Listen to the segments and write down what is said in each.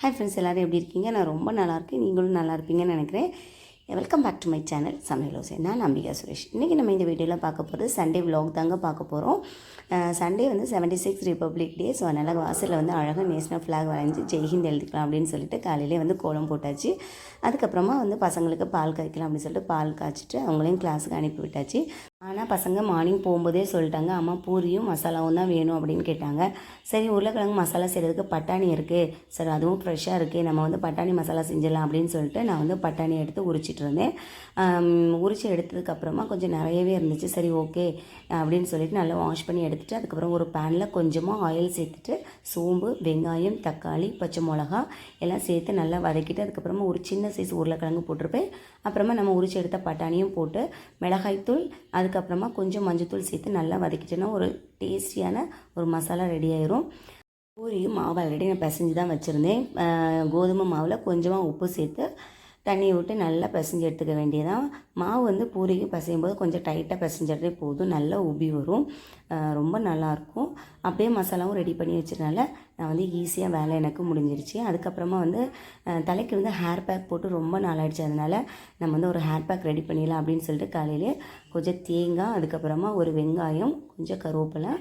Hi friends, எல்லோரும் எப்படி இருக்கீங்க? நான் ரொம்ப நல்லாயிருக்கேன். நீங்களும் நல்லா இருப்பீங்கன்னு நினைக்கிறேன். Welcome back to my channel Samayalosai. நான் நம்பிகா சுரேஷ். இன்றைக்கி நம்ம இந்த வீடியோவில் பார்க்க போகிறது சண்டே விலாக் தாங்க பார்க்க போகிறோம். சண்டே வந்து 76 ரிப்பப்ளிக் டே. ஸோ அதனால் வாசலில் வந்து அழகாக நேஷ்னல் ஃப்ளாக் வரைஞ்சி ஜெய்ஹிந்த் எழுதிக்கலாம் அப்படின்னு சொல்லிட்டு காலையிலே வந்து கோலம் போட்டாச்சு. அதுக்கப்புறமா வந்து பசங்களுக்கு பால் காய்க்கலாம் அப்படின்னு சொல்லிட்டு பால் காய்ச்சிட்டு அவங்களையும் கிளாஸுக்கு அனுப்பி விட்டாச்சு. ஆனால் பசங்க மார்னிங் போகும்போதே சொல்லிட்டாங்க, அம்மா பூரியும் மசாலாவும் தான் வேணும் அப்படின்னு கேட்டாங்க. சரி, உருளைக்கிழங்கு மசாலா செய்கிறதுக்கு பட்டாணி இருக்குது, சரி அதுவும் ஃப்ரெஷ்ஷாக இருக்குது, நம்ம வந்து பட்டாணி மசாலா செஞ்சிடலாம் அப்படின்னு சொல்லிட்டு நான் வந்து பட்டாணி எடுத்து உரிச்சிட்டு இருந்தேன். உரித்து எடுத்ததுக்கப்புறமா கொஞ்சம் நிறையவே இருந்துச்சு. சரி ஓகே அப்படின்னு சொல்லிட்டு நல்லா வாஷ் பண்ணி எடுத்துகிட்டு அதுக்கப்புறம் ஒரு பேனில் கொஞ்சமாக ஆயில் சேர்த்துட்டு சோம்பு, வெங்காயம், தக்காளி, பச்சை மிளகா எல்லாம் சேர்த்து நல்லா வதக்கிட்டு அதுக்கப்புறமா ஒரு சின்ன சைஸ் உருளைக்கிழங்கு போட்டிருப்பேன். அப்புறமா நம்ம உரிச்சு எடுத்த பட்டாணியும் போட்டு மிளகாய்த்தூள் அதுக்கப்புறமா கொஞ்சம் மஞ்சத்தூள் சேர்த்து நல்லா வதக்கிட்டேன்னா ஒரு டேஸ்டியான ஒரு மசாலா ரெடி ஆயிரும். பூரியும் மாவு ஆல்ரெடி நான் பிசைஞ்சு தான் வச்சுருந்தேன். கோதுமை மாவில் கொஞ்சமாக உப்பு சேர்த்து தண்ணியை விட்டு நல்லா பிசைஞ்சு எடுத்துக்க வேண்டியதான். மாவு வந்து பூரிக்கு பிசையும் போது கொஞ்சம் டைட்டாக பிசைஞ்சாலே போதும், நல்லா உப்பி வரும், ரொம்ப நல்லாயிருக்கும். அப்படியே மசாலாவும் ரெடி பண்ணி வச்சதுனால நான் வந்து ஈஸியாக வேலை எனக்கு முடிஞ்சிருச்சு. அதுக்கப்புறமா வந்து தலைக்கு வந்து ஹேர் பேக் போட்டு ரொம்ப நாளாகிடுச்சு. அதனால் நம்ம வந்து ஒரு ஹேர் பேக் ரெடி பண்ணிடலாம் அப்படின்னு சொல்லிட்டு காலையிலே கொஞ்சம் தேங்காய், அதுக்கப்புறமா ஒரு வெங்காயம், கொஞ்சம் கருவேப்பிலை,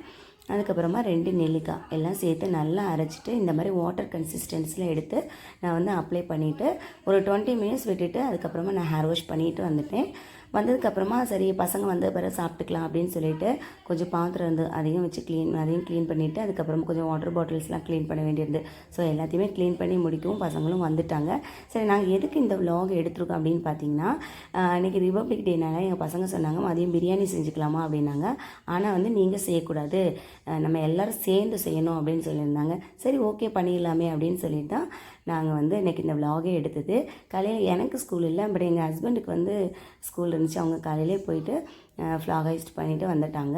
அதுக்கப்புறமா 2 நெல்லிக்காய் எல்லாம் சேர்த்து நல்லா அரைச்சிட்டு இந்த மாதிரி வாட்டர் கன்சிஸ்டன்சியில் எடுத்து நான் வந்து அப்ளை பண்ணிவிட்டு ஒரு 20 மினிட்ஸ் விட்டுட்டு அதுக்கப்புறமா நான் ஹேர் வாஷ் பண்ணிவிட்டு வந்துட்டேன். வந்ததுக்கப்புறமா சரி பசங்க வந்த பிறகு சாப்பிட்டுக்கலாம் அப்படின்னு சொல்லிட்டு கொஞ்சம் பாத்திரம் இருந்து அதையும் க்ளீன் பண்ணிவிட்டு அதுக்கப்புறமா கொஞ்சம் வாட்டர் பாட்டில்ஸ்லாம் க்ளீன் பண்ண வேண்டியிருந்து. ஸோ எல்லாத்தையுமே க்ளீன் பண்ணி முடிக்கவும் பசங்களும் வந்துட்டாங்க. சரி, நாங்கள் எதுக்கு இந்த விலாக் எடுத்துருக்கோம் அப்படின்னு பார்த்தீங்கன்னா, இன்றைக்கி ரிபப்ளிக் டேனால எங்கள் பசங்க சொன்னாங்க மதியம் பிரியாணி செஞ்சுக்கலாமா அப்படின்னாங்க. ஆனால் வந்து நீங்கள் செய்யக்கூடாது, நம்ம எல்லோரும் சேர்ந்து செய்யணும் அப்படின்னு சொல்லியிருந்தாங்க. சரி ஓகே பண்ணிடலாமே அப்படின்னு சொல்லிட்டு தான் நாங்கள் வந்து இன்றைக்கி இந்த விலாகே எடுத்தது. காலையில் எனக்கு ஸ்கூல் இல்லை, பட் எங்கள் ஹஸ்பண்டுக்கு வந்து ஸ்கூல் இருந்துச்சு. அவங்க காலையிலே போயிட்டு ஃப்ளாக் ஹைஸ்ட் பண்ணிவிட்டு வந்துட்டாங்க.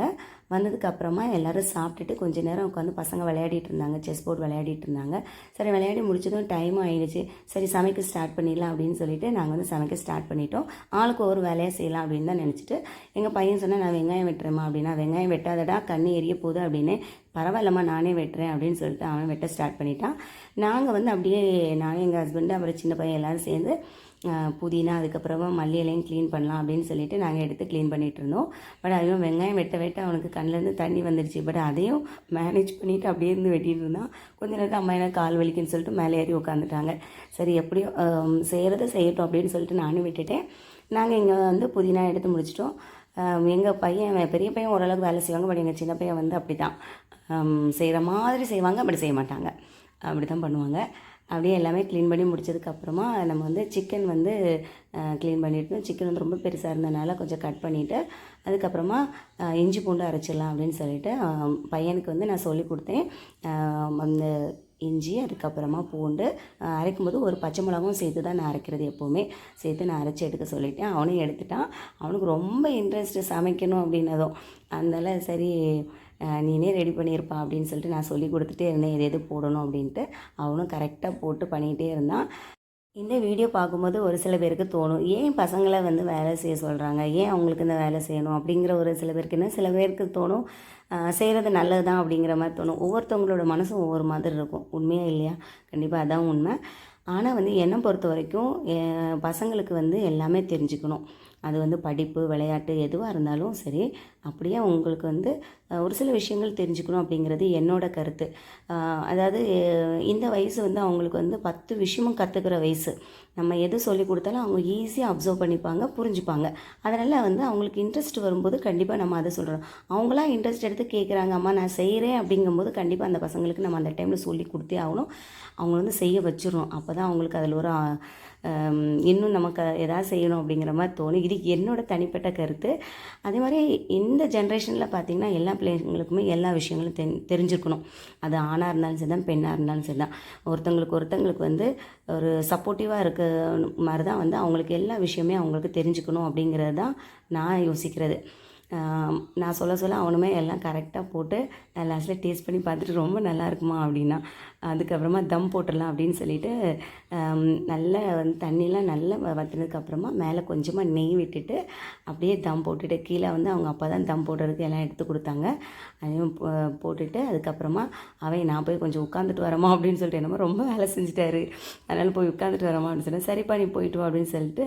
வந்ததுக்கப்புறமா எல்லோரும் சாப்பிட்டுட்டு கொஞ்சம் நேரம் உட்காந்து பசங்க விளையாடிட்டு இருந்தாங்க, செஸ் போர்ட் விளையாடிட்டு இருந்தாங்க. சரி, விளையாடி முடிச்சதும் டைமும் ஆகிடுச்சு. சரி சமைக்க ஸ்டார்ட் பண்ணிடலாம் அப்படின்னு சொல்லிட்டு நாங்கள் வந்து சமைக்க ஸ்டார்ட் பண்ணிட்டோம். ஆளுக்கு ஒரு வேலையாக செய்யலாம் அப்படின்னு தான் நினச்சிட்டு எங்கள் பையன் சொன்னால் நான் வெங்காயம் வெட்டுறேம்மா அப்படின்னா, வெங்காயம் வெட்டாதடா கண்ணு எரிய போகுது அப்படின்னு, பரவாயில்லம்மா நானே வெட்டுறேன் அப்படின்னு சொல்லிட்டு அவன் வெட்ட ஸ்டார்ட் பண்ணிட்டான். நாங்கள் வந்து அப்படியே நானும் எங்கள் ஹஸ்பண்டு அப்புறம் சின்ன பையன் எல்லோரும் சேர்ந்து புதினா அதுக்கப்புறமா மல்லி இலையும் க்ளீன் பண்ணலாம் அப்படின்னு சொல்லிட்டு நாங்கள் எடுத்து க்ளீன் பண்ணிகிட்டு இருந்தோம். பட் அதுவும் வெங்காயம் வெட்ட அவனுக்கு கண்ணிலேருந்து தண்ணி வந்துடுச்சு. பட் அதையும் மேனேஜ் பண்ணிவிட்டு அப்படியே இருந்து வெட்டிகிட்டு இருந்தான். கொஞ்சம் நேரத்தில் அம்மா எனக்கு கால் வலிக்குன்னு சொல்லிட்டு மேலே ஏறி உட்காந்துட்டாங்க. சரி எப்படியோ செய்கிறத செய்யட்டும் அப்படின்னு சொல்லிட்டு நானும் விட்டுட்டேன். நாங்கள் இங்கே வந்து புதினா எடுத்து முடிச்சிட்டோம். எங்கள் பையன் பெரிய பையன் ஓரளவுக்கு வேலை செய்வாங்க, பட் எங்கள் சின்ன பையன் வந்து அப்படி தான் செய்கிற மாதிரி செய்வாங்க, அப்படி செய்ய மாட்டாங்க, அப்படி தான் பண்ணுவாங்க. அப்படியே எல்லாமே க்ளீன் பண்ணி முடிச்சதுக்கப்புறமா நம்ம வந்து சிக்கன் வந்து க்ளீன் பண்ணிட்டு, சிக்கன் வந்து ரொம்ப பெருசாக இருந்ததுனால கொஞ்சம் கட் பண்ணிவிட்டு அதுக்கப்புறமா இஞ்சி பூண்டு அரைச்சிடலாம் அப்படின்னு சொல்லிட்டு பையனுக்கு வந்து நான் சொல்லி கொடுத்தேன். அந்த இஞ்சி அதுக்கப்புறமா பூண்டு அரைக்கும்போது ஒரு பச்சை மிளகாவும் சேர்த்து தான் நான் அரைக்கிறது, எப்போவுமே சேர்த்து நான் அரைச்சி எடுக்க சொல்லிட்டேன். அவனும் எடுத்துட்டான். அவனுக்கு ரொம்ப இன்ட்ரெஸ்ட்டு சமைக்கணும் அப்படின்னதும். அதனால சரி நீனே ரெடி பண்ணியிருப்பா அப்படின்னு சொல்லிட்டு நான் சொல்லி கொடுத்துட்டே இருந்தேன் எது எது போடணும் அப்படின்ட்டு. அவனும் கரெக்டாக போட்டு பண்ணிகிட்டே இருந்தான். இந்த வீடியோ பார்க்கும்போது ஒரு சில பேருக்கு தோணும், ஏன் பசங்களை வந்து வேலை செய்ய சொல்கிறாங்க, ஏன் அவங்களுக்கு இந்த வேலை செய்யணும் அப்படிங்கிற ஒரு சில பேருக்கு என்ன, சில பேருக்கு தோணும் செய்கிறது நல்லது தான் அப்படிங்கிற மாதிரி தோணும். ஒவ்வொருத்தவங்களோட மனசும் ஒவ்வொரு மாதிரி இருக்கும். உண்மையாக இல்லையா? கண்டிப்பாக அதான் உண்மை. ஆனால் வந்து என்னை பொறுத்த வரைக்கும் பசங்களுக்கு வந்து எல்லாமே தெரிஞ்சுக்கணும். அது வந்து படிப்பு, விளையாட்டு எதுவாக இருந்தாலும் சரி, அப்படியே உங்களுக்கு வந்து ஒரு சில விஷயங்கள் தெரிஞ்சுக்கணும் அப்படிங்கிறது என்னோட கருத்து. அதாவது இந்த வயசு வந்து அவங்களுக்கு வந்து 10 விஷயமும் கற்றுக்கிற வயசு. நம்ம எது சொல்லி கொடுத்தாலும் அவங்க ஈஸியாக அப்சர்வ் பண்ணிப்பாங்க, புரிஞ்சுப்பாங்க. அதனால் வந்து அவங்களுக்கு இன்ட்ரெஸ்ட் வரும்போது கண்டிப்பாக நம்ம அதை சொல்கிறோம். அவங்களாம் இன்ட்ரெஸ்ட் எடுத்து கேட்குறாங்க, அம்மா நான் செய்கிறேன் அப்படிங்கும்போது கண்டிப்பாக அந்த பசங்களுக்கு நம்ம அந்த டைமில் சொல்லி கொடுத்தே ஆகணும். அவங்க வந்து செய்ய வச்சிடணும். அப்போ தான் அவங்களுக்கு அதில் ஒரு இன்னும் நமக்கு எதாவது செய்யணும் அப்படிங்கிற மாதிரி தோணும். இது என்னோடய தனிப்பட்ட கருத்து. அதே மாதிரி இந்த ஜென்ரேஷனில் பார்த்திங்கன்னா எல்லா பிள்ளைங்களுக்குமே எல்லா விஷயங்களும் தெரிஞ்சுருக்கணும். அது ஆணாக இருந்தாலும் சரி தான், பெண்ணாக இருந்தாலும் சரி தான். ஒருத்தங்களுக்கு வந்து ஒரு சப்போர்ட்டிவாக இருக்க மாதிரி தான் வந்து அவங்களுக்கு எல்லா விஷயமே அவங்களுக்கு தெரிஞ்சுக்கணும் அப்படிங்கிறது தான் நான் யோசிக்கிறது. நான் சொல்ல அவனுமே எல்லாம் கரெக்டாக போட்டு லாஸ்ட்டில் டேஸ்ட் பண்ணி பார்த்துட்டு ரொம்ப நல்லா இருக்குமா அப்படின்னா, அதுக்கப்புறமா தம் போட்டுடலாம் அப்படின்னு சொல்லிட்டு நல்லா வந்து தண்ணிலாம் நல்லா வற்றினதுக்கப்புறமா மேலே கொஞ்சமாக நெய் விட்டுட்டு அப்படியே தம் போட்டுட்டு கீழே வந்து அவங்க அப்பா தான் தம் போடுறதுக்கு எல்லாம் எடுத்து கொடுத்தாங்க. அதையும் போட்டுட்டு அதுக்கப்புறமா நான் போய் கொஞ்சம் உட்காந்துட்டு வரமா அப்படின்னு சொல்லிட்டு என்னமோ ரொம்ப வேலை செஞ்சுட்டாரு, அதனால் போய் உட்காந்துட்டு வரமா அப்படின்னு சொன்னேன். சரிப்பா நீ போயிட்டு வா அப்படின்னு சொல்லிட்டு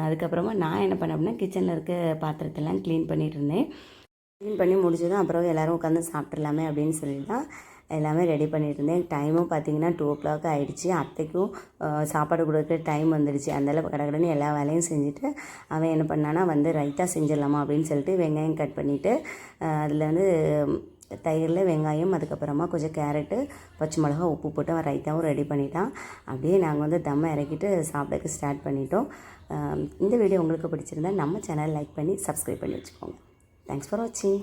அதுக்கப்புறமா நான் என்ன பண்ணேன் அப்படின்னா கிச்சனில் இருக்க பாத்திரத்தெல்லாம் க்ளீன் பண்ணிகிட்டு இருந்தேன். க்ளீன் பண்ணி முடிச்சதும் அப்புறம் எல்லோரும் உட்காந்து சாப்பிட்றலாமே அப்படின்னு சொல்லி தான் எல்லாமே ரெடி பண்ணிகிட்டு இருந்தேன். டைமும் பார்த்திங்கன்னா 2:00 ஆகிடுச்சு. அத்தைக்கும் சாப்பாடு கொடுக்குற டைம் வந்துடுச்சு. அந்தளவு கடகடன்னு எல்லா வேலையும் செஞ்சுட்டு அவன் என்ன பண்ணான்னா வந்து ரைத்தா செஞ்சிடலாமா அப்படின்னு சொல்லிட்டு வெங்காயம் கட் பண்ணிவிட்டு அதில் வந்து தயிரில் வெங்காயம் அதுக்கப்புறமா கொஞ்சம் கேரட்டு பச்சை மிளகா உப்பு போட்டு அவன் ரைத்தாவும் ரெடி பண்ணிட்டான். அப்படியே நாங்கள் வந்து தம்மை இறக்கிட்டு சாப்பிடக்கு ஸ்டார்ட் பண்ணிட்டோம். இந்த வீடியோ உங்களுக்கு பிடிச்சிருந்தா நம்ம சேனல் லைக் பண்ணி சப்ஸ்கிரைப் பண்ணி வச்சுக்கோங்க. தேங்க்ஸ் ஃபார் வாட்சிங்.